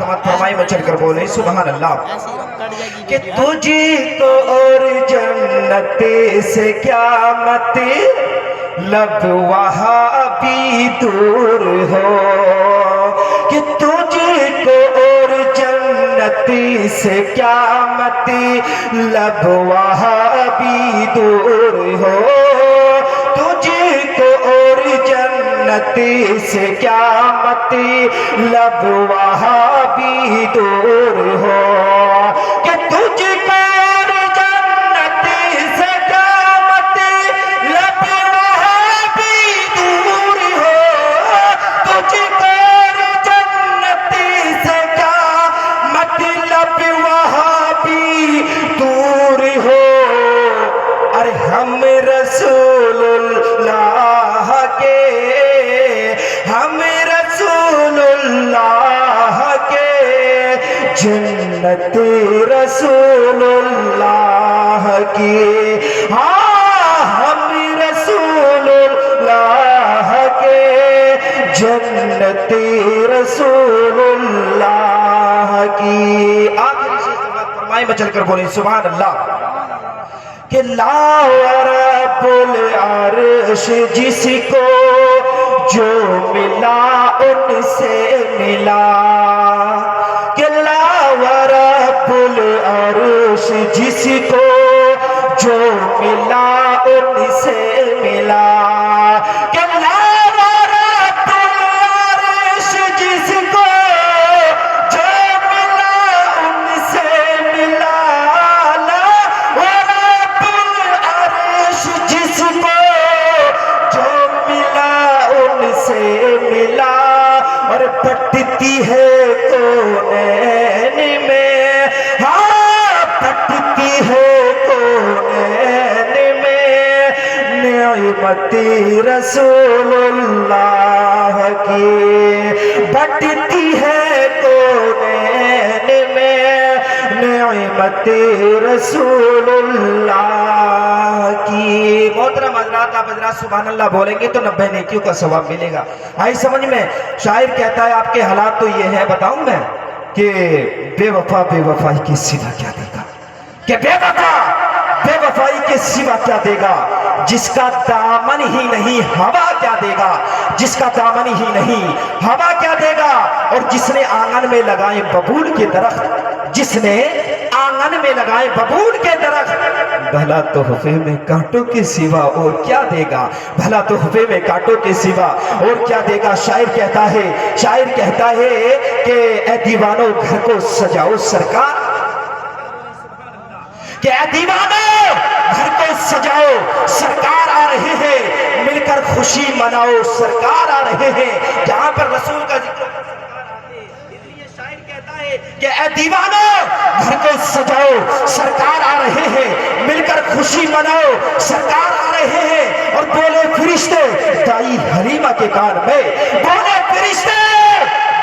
سماعت فرمائی میں چل کر بولے سبحان اللہ کہ تجھ کو اور جنت سے کیا مطلب وہاں بھی دور ہو کہ تجھ کو اور جنت سے کیا مطلب وہاں بھی دور ہو تجھ کو اور جنت سے کیا مطلب وہاں بھی دور ہو کہ تجھ کو اور جنت سے کیا مطلب وہاں بھی دور ہو تجھ کو اور جنت سے کیا مطلب وہاں بھی دور ہو ارے ہم رسول اللہ کے ہم رسول اللہ کے جنت رسول اللہ کی ہاں ہم رسول اللہ کے جنت رسول اللہ کی آخری سے سماعت فرمائے میں چل کر بولیں سبحان اللہ کہ لا رب العرش جس کو جو ملا ان سے ملا کہ لا رب العرش جس کو جو ملا ان سے ملا کہ لا رب العرش جس کو جو ملا ان سے ملا جس کو جو ملا ان سے ملا اور پٹتی ہے کونین میں ہاں پٹتی ہے کونین میں نعمت رسول اللہ کی بٹتی ہے کونین میں نعمت رسول اللہ کی محترم حضرات آپ حضرات سبحان اللہ بولیں گے تو 90 نیکیوں کا ثواب ملے گا آئی سمجھ میں شاعر کہتا ہے آپ کے حالات تو یہ ہے بتاؤں میں کہ بے وفا بے وفائی کے سوا کیا دے گا کہ بے وفا بے وفائی کے سوا کیا دے گا جس کا دامن ہی نہیں ہوا کیا دے گا جس کا دامن ہی نہیں ہوا کیا دے گا اور جس نے آنگن میں لگائے ببول کے درخت جس نے آنگن میں لگائے ببول کے درخت بھلا تحفے میں کانٹوں کے سوا اور کیا دے گا بھلا تحفے میں کانٹوں کے سوا اور کیا دے گا شاعر کہتا ہے کہ اے دیوانوں گھر کو سجاؤ سرکار کہ اے دیوانوں گھر کو سجاؤ سرکار آ رہے ہیں مل کر خوشی مناؤ سرکار آ رہے ہیں جہاں پر رسول کا ذکر کہ اے دیوانوں گھر کو سجاؤ سرکار آ رہے ہیں مل کر خوشی مناؤ سرکار آ رہے ہیں اور بولے فرشتے دائی حلیمہ کے کان میں بولے فرشتے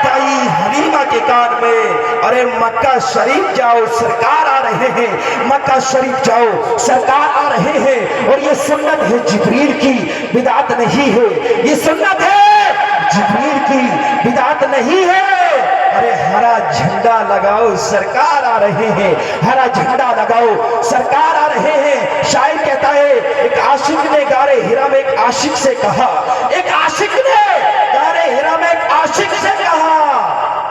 دائی حلیمہ کے کان میں ارے مکہ شریف جاؤ سرکار آ رہے ہیں مکہ شریف جاؤ سرکار آ رہے ہیں اور یہ سنت ہے جبریل کی بدعت نہیں ہے یہ سنت ہے جبریل کی بدعت نہیں ہے ارے ہرا جھنڈا لگاؤ سرکار آ رہے ہیں ہرا جھنڈا لگاؤ سرکار آ رہے ہیں شاعر کہتا ہے ایک عاشق نے غارِ ہرا میں ایک عاشق سے کہا ایک عاشق نے غارِ ہرا میں ایک عاشق سے کہا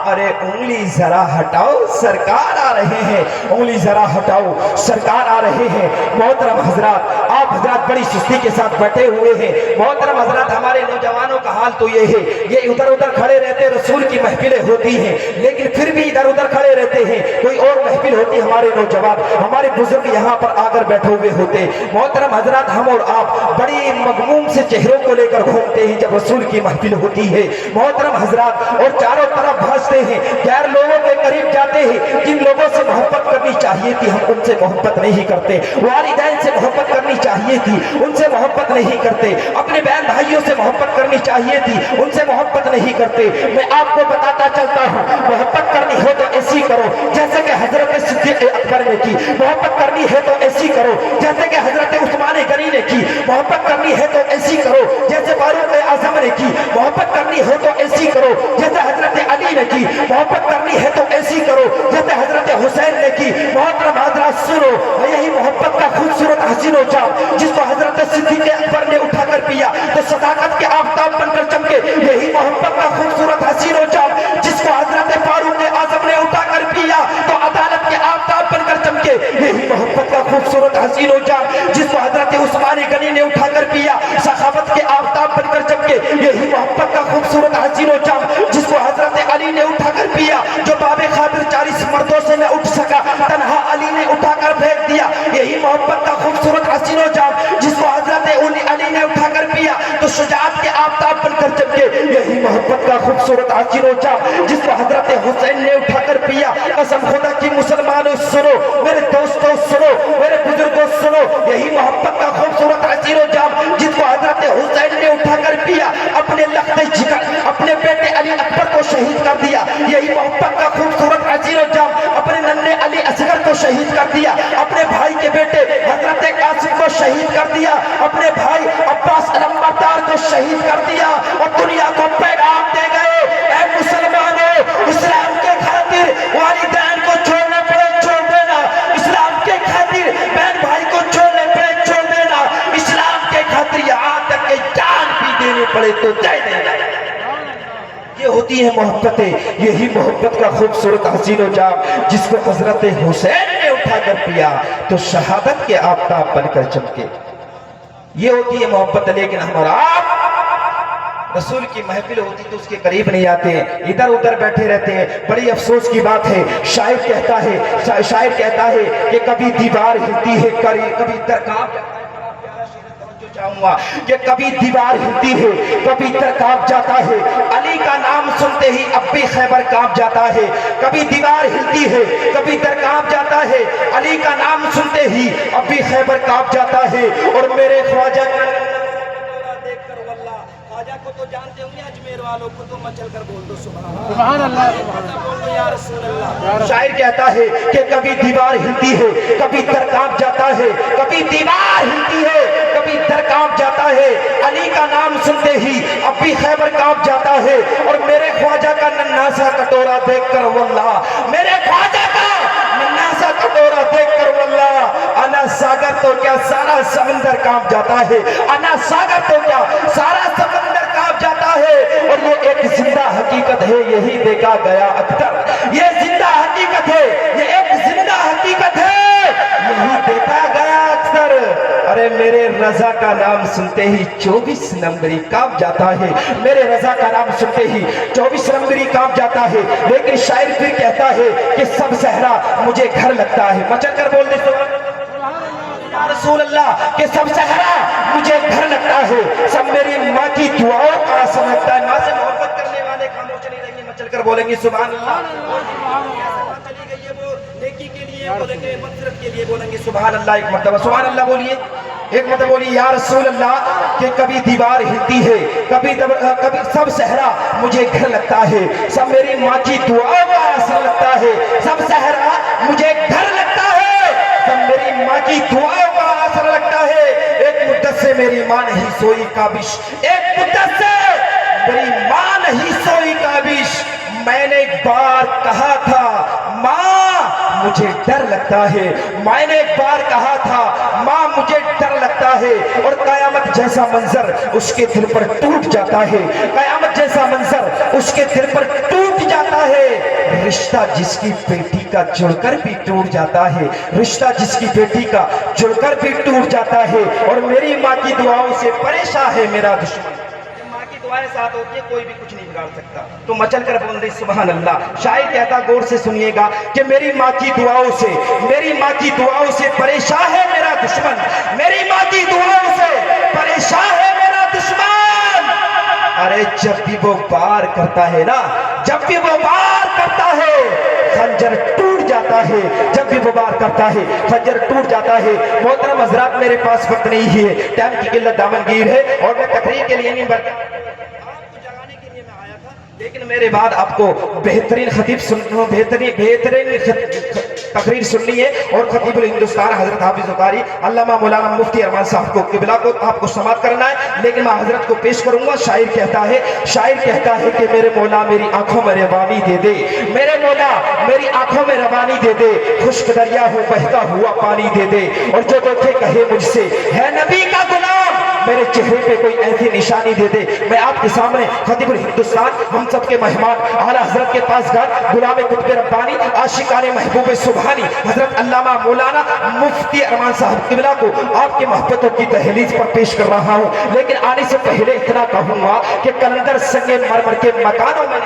ارے انگلی ذرا ہٹاؤ سرکار آ رہے ہیں انگلی ذرا ہٹاؤ سرکار آ رہے ہیں محترم حضرات آپ حضرات بڑی سستی کے ساتھ بیٹھے ہوئے ہیں محترم حضرات ہمارے نوجوانوں کا حال تو یہ ہے یہ ادھر ادھر کھڑے رہتے رسول کی محفلیں ہوتی ہیں لیکن پھر بھی ادھر ادھر کھڑے رہتے ہیں کوئی اور محفل ہوتی ہمارے نوجوان ہمارے بزرگ یہاں پر آ کر بیٹھے ہوئے ہوتے محترم حضرات ہم اور آپ بڑی مغموم سے چہروں کو لے کر گھومتے ہیں جب رسول کی محفل ہوتی ہے محترم حضرات اور چاروں طرف بھاجتے ہیں غیر لوگوں کے قریب جاتے ہیں جن لوگوں سے محبت کرنی چاہیے تھی ہم ان سے محبت نہیں کرتے والدین سے محبت کرنی چاہیے تھی ان سے محبت نہیں کرتے اپنے بہن بھائیوں سے محبت کرنی چاہیے تھی ان سے محبت نہیں کرتے میں آپ کو بتاتا چلتا ہوں محبت کرنی ہے تو ایسی کرو جیسے کہ حضرت صدیق اکبر نے کی محبت کرنی ہے تو ایسی کرو جیسے کہ حضرت عثمان غنی نے کی محبت کرنی ہے تو ایسی کرو جیسے فاروق اعظم نے کی محبت کرنی ہے تو ایسی کرو جیسے حضرت علی نے کی محبت کرنی ہے تو تو ایسی کرو جیسے حضرت حسین نے کی۔ محترم حضرات سنو، یہی محبت کا خوبصورت حسین و جام جس کو حضرت صدیق اکبر نے اٹھا کر پیا تو صداقت کے آفتاب بن کر چمکے۔ یہی محبت کا خوبصورت حسین و جام جس کو حضرت فاروق اعظم نے اٹھا کر پیا تو عدالت کے آفتاب بن کر چمکے۔ یہی محبت کا خوبصورت حسین و جام جس کو حضرت عثمان غنی نے اٹھا کر پیا، سخاوت کے آفتاب بن کر چمکے۔ یہی محبت کا خوبصورت حسین و جام جس کو حضرت علی نے اٹھا کر پیا، جو باب خاطر 40 مردوں سے نہ اٹھ سکا، تنہا علی نے اٹھا کر پھینک دیا۔ یہی محبت کا خوبصورت حسین و جام جس کو حضرت علی نے اٹھا کر پیا تو شجاعت کے آفتاب بن کر چمکے۔ یہی محبت کا خوبصورت حسین و جام جس کو حضرت حسین نے اٹھا کر پیا۔ قسم خدا کی مسلمانوں سنو، میرے دوستوں سنو، میرے بزرگوں سنو، یہی محبت کا خوبصورت حسین و جام جس کو حضرت حسین نے اٹھا کر پیا، اپنے لخت جگر اپنے بیٹے علی اکبر کو شہید کر دیا۔ یہی محبت کا خوبصورت حسین و جام اپنے ننھے علی اصغر کو شہید کر دیا، اپنے بھائی کے بیٹے حضرت قاسم کو شہید کر دیا، اپنے بھائی عباس علمبردار کو شہید کر دیا اور دنیا کو پیغام دے گئے، اے مسلمانوں، اسلام کے خاطر والدین کو چھوڑنے پڑے چھوڑ دینا، اسلام کے خاطر بہن بھائی کو چھوڑنے پڑے چھوڑ دینا، اسلام کے خاطر یہاں تک کہ جان بھی دینے پڑے تو دے دینا۔ یہ ہوتی ہے محبتیں، یہی محبت کا خوبصورت حسین و جام جس کو حضرت حسین نے اٹھا کر پیا تو شہادت کے آفتاب بن کر چمکے۔ یہ ہوتی ہے محبت، لیکن ہمارا رسول کی محفل ہوتی تو اس کے قریب نہیں آتے ہیں، ادھر ادھر بیٹھے رہتے ہیں۔ بڑی افسوس کی بات ہے، شاعر کہتا ہے کہ کبھی دیوار ہلتی ہے کبھی درکاب چاہوں گا کہ کبھی دیوار ہلتی ہے کبھی در کانپ جاتا ہے، علی کا نام سنتے ہی اب بھی خیبر کانپ جاتا ہے۔ کبھی دیوار ہلتی ہے کبھی در کانپ جاتا ہے، علی کا نام سنتے ہی اب بھی خیبر کانپ جاتا ہے۔ اور میرے خواجہ دیکھ کر واللہ، خواجہ کو تو جانتے ہوں گے، اجمیر والوں کو تو مچل کر بول دو سبحان اللہ، یا رسول اللہ۔ شاعر کہتا ہے کہ کبھی دیوار ہلتی ہے کبھی در کانپ جاتا ہے، کبھی دیوار ہلتی ہے کبھی در کانپ جاتا ہے، علی کا نام سنتے ہی اب بھی خیبر کانپ جاتا ہے۔ اور میرے خواجہ کا ننھا سا کٹورا دیکھ کر واللہ، میرے خواجہ کا ننھا سا کٹورا دیکھ کر واللہ، انا ساگر تو کیا سارا سمندر کانپ جاتا ہے، انا ساگر تو کیا سارا سمندر کانپ جاتا ہے۔ اور یہ ایک زندہ حقیقت ہے، یہی دیکھا گیا اکثر، یہ زندہ حقیقت ہے، یہ ایک زندہ حقیقت ہے، یہی دیکھا گیا اکثر۔ ارے میرے رضا کا نام سنتے ہی 24 نمبری کانپ جاتا ہے، میرے رضا کا نام سنتے ہی 24 نمبری کانپ جاتا ہے۔ لیکن شاعر پھر کہتا ہے کہ سب صحرا مجھے گھر لگتا ہے، مچل کر بول دے یا رسول اللہ، کہ سب صحرا مجھے گھر لگتا ہے، سب میری ماں کی دعاؤں کا اثر لگتا ہے۔ ماں سے محبت کرنے والے خاموش نہیں رہیں گے، مچل کر بولیں گے سبحان اللہ۔ چلی گئی ہے وہ نیکی کے لیے بولیں گے، مغفرت کے لیے بولیں گے سبحان اللہ۔ ایک مرتبہ سبحان اللہ بولیے، ایک مرتبہ بولیے یا رسول اللہ، کہ کبھی دیوار ہلتی ہے کبھی سب صحرا مجھے گھر لگتا ہے، سب میری ماں کی دعاؤں کا اثر لگتا ہے، سب صحرا مجھے گھر لگتا ہے، سب میری ماں کی دعاؤں کا اثر لگتا ہے۔ ایک مدت سے میری ماں نہیں سوئی کابش، ایک مدت سے میری ماں نہیں سوئی کابش، میں نے ایک بار کہا تھا ماں مجھے ڈر لگتا ہے، میں نے ایک بار کہا تھا ماں مجھے ڈر لگتا ہے۔ اور قیامت جیسا منظر اس کے دل پر ٹوٹ جاتا ہے، قیامت جیسا منظر اس کے دل پر ٹوٹ جاتا ہے۔ رشتہ جس کی بیٹی کا جڑ کر بھی ٹوٹ جاتا ہے، رشتہ جس کی بیٹی کا جڑ کر بھی ٹوٹ جاتا ہے۔ اور میری ماں کی دعاؤں سے پریشان ہے میرا دشمن، دعائیں ساتھ ہوتی ہے کوئی بھی کچھ نہیں بگاڑ سکتا، تو مچل کر بول دے سبحان اللہ۔ شاعر کہتا، غور سے سنیے گا، کہ میری ماں کی دعاؤں سے پریشان ہے میرا دشمن، میری ماں کی دعاؤں سے پریشان ہے میرا دشمن۔ ارے جب بھی وہ وار کرتا ہے نا، جب بھی وہ وار کرتا ہے خنجر ٹوٹ جاتا ہے، جب بھی وہ وار کرتا ہے خنجر ٹوٹ جاتا ہے۔ محترم حضرات، میرے پاس وقت نہیں ہے، ٹائم کی قلت دامنگیر ہے، اور میں تقریر کے لیے نہیں بلکہ لیکن میرے بعد آپ کو بہترین خطیب تقریر سننی ہے اور خطیب الہندوستان حضرت حافظ قاری علامہ مولانا مفتی ارمان صاحب کو قبلہ کو آپ کو سماعت کرنا ہے، لیکن میں حضرت کو پیش کروں گا۔ شاعر کہتا ہے کہ میرے مولا میری آنکھوں میں روانی دے دے، میرے مولا میری آنکھوں میں روانی دے دے، خشک دریا ہو بہتا ہوا پانی دے دے، اور جو دیکھے کہے مجھ سے ہے نبی کا غلام، میرے چہرے پہ کوئی ایسی نشانی دے دے۔ میں آپ کے سامنے خطیب الہندوستان، ہم سب کے مہمان، اعلیٰ حضرت کے پاس گھر غلام قطب ربانی عاشقان محبوب سبحانی حضرت علامہ مولانا مفتی ارمان صاحب قبلہ کو آپ کی محبتوں کی دہلیز پر پیش کر رہا ہوں، لیکن آنے سے پہلے اتنا کہوں گا کہ قلندر سنگ مرمر کے مکانوں میں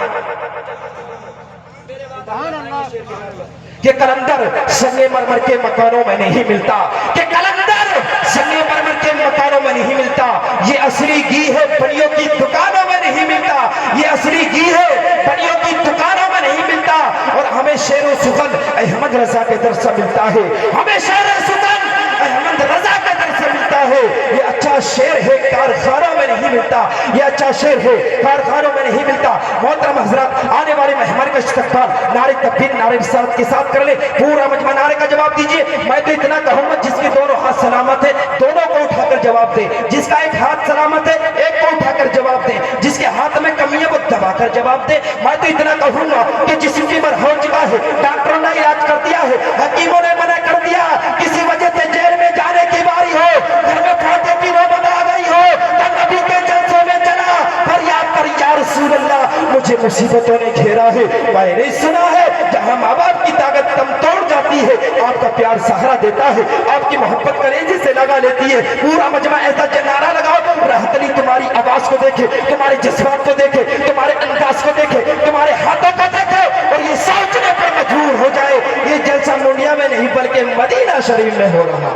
کہ قلندر سنگ مرمر کے مکانوں میں نہیں ملتا، کہ قلندر سنگ مرمر کے مکانوں میں نہیں ملتا، یہ اصلی گھی ہے بڑیوں کی دکانوں میں نہیں ملتا، یہ اصلی گھی ہے بڑیوں کی دکانوں میں نہیں ملتا، اور ہمیں شعر و سخن احمد رضا کے در سے ملتا ہے، ہمیں شعر و سخن احمد رضا کے در سے ملتا ہے۔ یہ اچھا شعر ہے کارخانوں میں نہیں ملتا، یہ اچھا شعر ہے کارخانوں میں نہیں ملتا۔ محترم حضرات، آنے والے مہمان کا استقبال نعرے تکبیر نعرے رسالت کے ساتھ کر لے، پورا مجمع نعرے کا جواب دیجئے۔ میں تو اتنا کہوں گا جس کے دونوں ہاتھ سلامت ہے دونوں کو اٹھا کر جواب دے، جس کا ایک ہاتھ سلامت ہے ایک کو اٹھا کر جواب دے، جس کے ہاتھ میں کمی ہے وہ دبا کر جواب دے۔ میں تو اتنا کہوں گا کہ جسم کی عمر ہو چکا ہے، ڈاکٹروں نے علاج کر دیا ہے، حکیموں نے منع کر دیا، کسی وجہ سے جیل میں جانے کی باری ہو، گھر میں پھاٹے کی نوبت آ گئی ہو، تو نبی کے جلسوں میں چلا فریاد کر یا رسول اللہ مجھے مصیبتوں نے گھیرا ہے۔ میں نے سنا ہے جہاں ماں باپ کی طاقت دم توڑ جاتی ہے، آپ کا پیار سہارا دیتا ہے، آپ کی محبت کلیجے سے لگا لیتی ہے۔ پورا مجمع ایسا نعرہ لگاؤ، رحمتلی تمہاری آواز کو دیکھے، تمہارے جذبات کو دیکھے، تمہارے انداز کو دیکھے، تمہارے ہاتھوں کو دیکھے، اور یہ سوچنے پر مجبور ہو جائے یہ جلسہ منڈیا میں نہیں بلکہ مدینہ شریف میں ہو رہا۔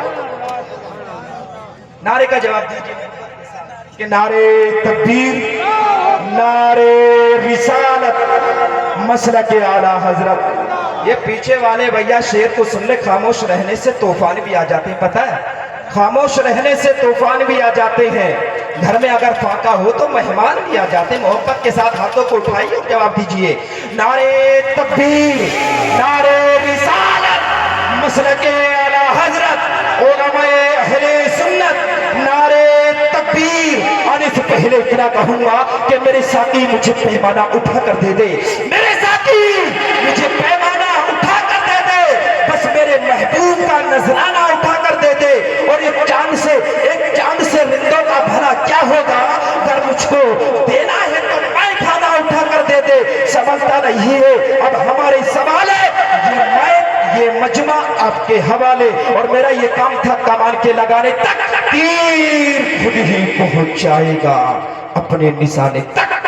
نعرے کا جواب دیجیے کہ نعرے تکبیر نعرے رسالت مسلک اعلیٰ حضرت۔ یہ پیچھے والے بھیا شعر کو سن لے، خاموش رہنے سے طوفان بھی آ جاتے ہیں، پتہ ہے خاموش رہنے سے طوفان بھی آ جاتے ہیں، گھر میں اگر فاقہ ہو تو مہمان بھی آ جاتے ہیں۔ محبت کے ساتھ ہاتھوں کو اٹھائیے اور جواب دیجئے نعرے تکبیر نعرے رسالت مسلک اعلیٰ حضرت علماء اہل سنت نعرے تکبیر۔ آنے سے پہلے اتنا کہوں گا کہ میرے ساقی مجھے پیمانہ اٹھا کر دے دے، میرے ساقی مجھے پیمانہ اٹھا کر دے دے، بس میرے محبوب کا نذرانہ اٹھا کر دے دے، اور ایک چاند سے رندوں کا بھلا کیا ہوگا، اگر مجھ کو دینا ہے تو میں کھانا اٹھا کر دے دے۔ سمجھتا نہیں ہے اب ہمارے سوال ہے، یہ مجمع آپ کے حوالے، اور میرا یہ کام تھا کمان کے لگانے تک، تیر خود ہی پہنچ جائے گا اپنے نشانے تک۔